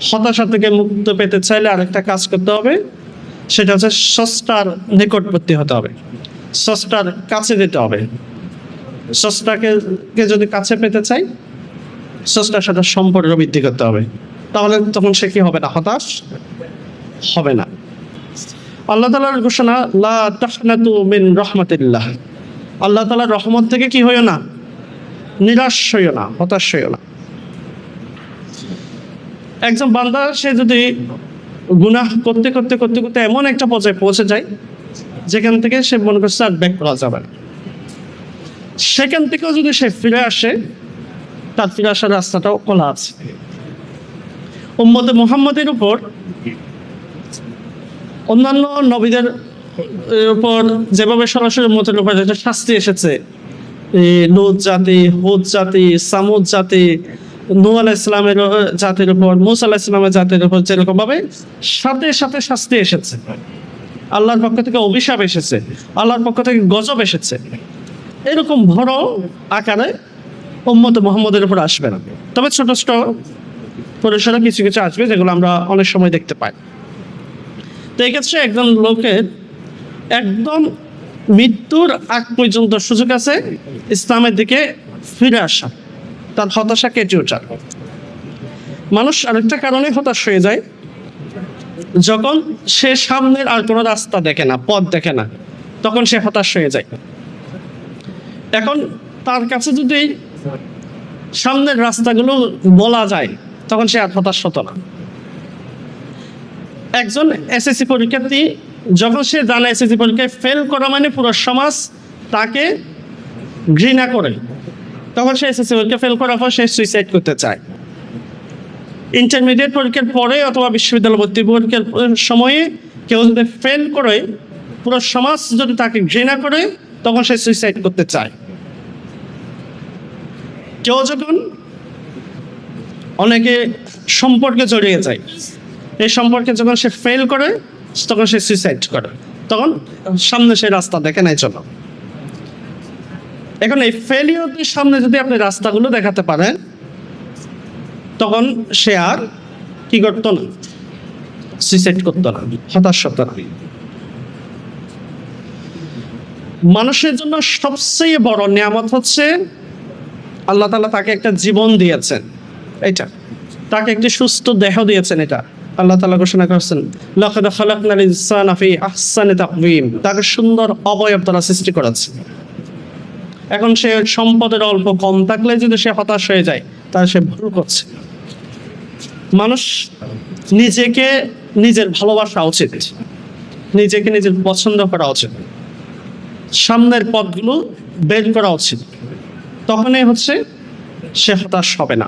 হতাশা থেকে মুক্ত পেতে চাইলে আরেকটা কাজ করতে হবে, সেটা হচ্ছে স্রষ্টার নিকটবর্তী হতে হবে, স্রষ্টার কাছে যেতে হবে। স্রষ্টাকে যদি কাছে পেতে চাই, স্রষ্টার সাথে সম্পর্ক বৃদ্ধি করতে হবে, তাহলে তখন সে কি হবে না, হতাশ হবে না। আল্লাহ তাআলার ঘোষণা, লা তাহনাতু মিন রাহমাতিল্লাহ, আল্লাহ তাআলার রহমত থেকে কি হইও না, নিরাশ হইও না, হতাশ হইও না। একজন বান্দা সে যদি গুনাহ করতে করতে করতে করতে এমন একটা পর্যায়ে পৌঁছে যায় যেখান থেকে সে মনে করছে আর ব্যাক করা যাবে না, সেখান থেকেও যদি সে ফিরে আসে, তার ফিরে আসার রাস্তাটাও খোলা আছে। উম্মতে মুহাম্মদের উপর অন্যান্য নবীদের উপর যেভাবে সরাসরি উম্মতের উপর যেটা শাস্তি এসেছে, লূত জাতি, হুদ জাতি, সামুদ জাতি, নূহ আলাইহিস সালামের জাতির উপর, মূসা আলাইহিস সালামের জাতির উপর যেরকম ভাবে সাথে সাথে শাস্তি এসেছে, আল্লাহর পক্ষ থেকে অভিশাপ এসেছে, আল্লাহর পক্ষ থেকে গজব এসেছে, এরকম বড় আকারে উম্মতে মুহাম্মদের উপর আসবে না। তবে ছোট ছোট পরিসরে কিছু কিছু আসবে, যেগুলো আমরা অনেক সময় দেখতে পাই। তো এই ক্ষেত্রে একজন লোকের একদম মৃত্যুর আগ পর্যন্ত সুযোগ আছে ইসলামের দিকে ফিরে আসা, তার হতাশা কেটে ওঠা। মানুষ আরেকটা কারণে হতাশ হয়ে যায়, যখন সে সামনের আর কোনো রাস্তা দেখে না, পথ দেখে না, তখন সে হতাশ হয়ে যায়। এখন তার কাছে যদি সামনের রাস্তাগুলো বলা যায়, তখন সে আর হতাশ হতো না। একজন এসএসসি পরীক্ষার্থী যখন সে জানে এসএসসি পরীক্ষায় ফেল করা মানে পুরো সমাজ তাকে ঘৃণা করে, তখন সে এসএসসি পরীক্ষা ফেল করার পর সে সুইসাইড করতে চায়। ইন্টারমিডিয়েট পরীক্ষার পরে অথবা বিশ্ববিদ্যালয় ভর্তি পরীক্ষার সময়ে কেউ যদি ফেল করে, পুরো সমাজ যদি তাকে ঘৃণা করে, তখন সে সুইসাইড করতে চায়। কেউ যখন অনেকে সম্পর্কে জড়িয়ে যায়, এই সম্পর্কে যখন সে ফেল করে, তখন সে সুইসাইড করে, তখন সামনে সে রাস্তা দেখে নাই চলো। এখন এই ফেলিওরদের সামনে যদি আপনি রাস্তাগুলো দেখাতে পারেন, তখন সে আর কি করতো না, সুইসাইড করতো না, হতাশ হতো না। মানুষের জন্য সবচেয়ে বড় নিয়ামত হচ্ছে আল্লাহ তাআলা তাকে একটা জীবন দিয়েছেন, এটা তাকে একটি সুস্থ দেহ দিয়েছেন। এটা আল্লাহ তাআলা ঘোষণা করেছেন, লাকাদ খালাকনাল ইনসানা ফি আহসানি তাকওয়িম, তাকে সুন্দর অবয়ব দ্বারা সৃষ্টি করেছে। এখন সে সম্পদের অল্প কম থাকলে যদি সে হতাশ হয়ে যায়, তাহলে সে ভুল করছে। মানুষ নিজেকে নিজের ভালোবাসা উচিত, নিজেকে নিজের পছন্দ করা উচিত, সামনের পথগুলো বের করা উচিত, তখনই হচ্ছে সে হতাশ হবে না।